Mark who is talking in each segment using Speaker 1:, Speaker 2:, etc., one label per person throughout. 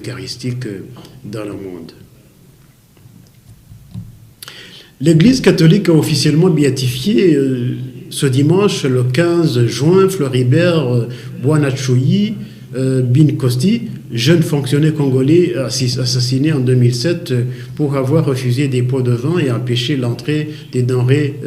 Speaker 1: eucharistique dans le monde. L'Église catholique a officiellement béatifié ce dimanche, le 15 juin, Floribert Boanachoui Binkosti, jeune fonctionnaire congolais assassiné en 2007 pour avoir refusé des pots de vin et empêché l'entrée des denrées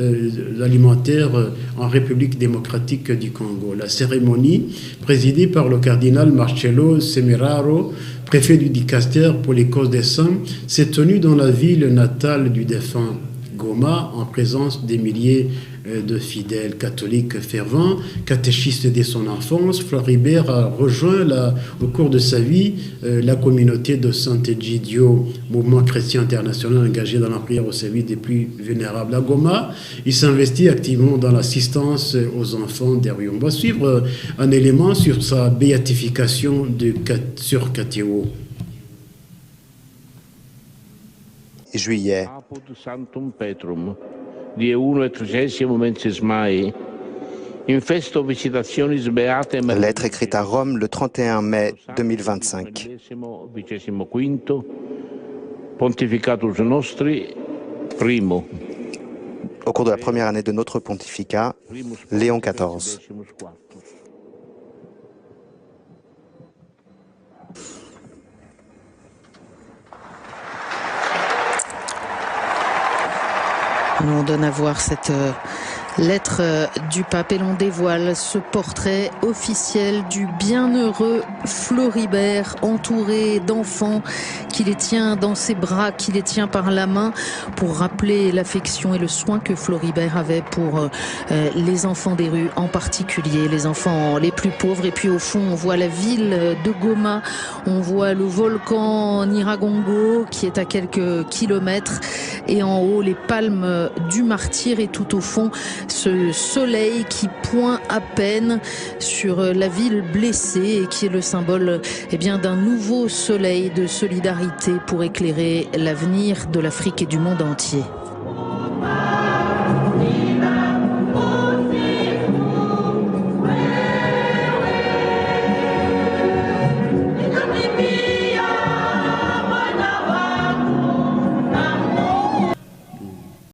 Speaker 1: alimentaires en République démocratique du Congo. La cérémonie, présidée par le cardinal Marcello Semeraro, préfet du Dicaster pour les causes des saints, s'est tenue dans la ville natale du défunt, Goma, en présence des milliers de fidèles catholiques fervents, catéchistes dès son enfance. Floribert a rejoint au cours de sa vie la communauté de Sant'Egidio, mouvement chrétien international engagé dans la prière au service des plus vulnérables. À Goma, il s'investit activement dans l'assistance aux enfants des rues. On va suivre un élément sur sa béatification sur Katéo.
Speaker 2: Juillet. Lettre écrite à Rome le 31 mai 2025. Au cours de la première année de notre pontificat, Léon XIV.
Speaker 3: On donne à voir cette lettre du pape et l'on dévoile ce portrait officiel du bienheureux Floribert, entouré d'enfants qui les tient dans ses bras, qui les tient par la main, pour rappeler l'affection et le soin que Floribert avait pour les enfants des rues, en particulier les enfants les plus pauvres. Et puis au fond, on voit la ville de Goma, on voit le volcan Nyiragongo qui est à quelques kilomètres, et en haut les palmes du martyr, et tout au fond ce soleil qui pointe à peine sur la ville blessée et qui est le symbole d'un nouveau soleil de solidarité pour éclairer l'avenir de l'Afrique et du monde entier.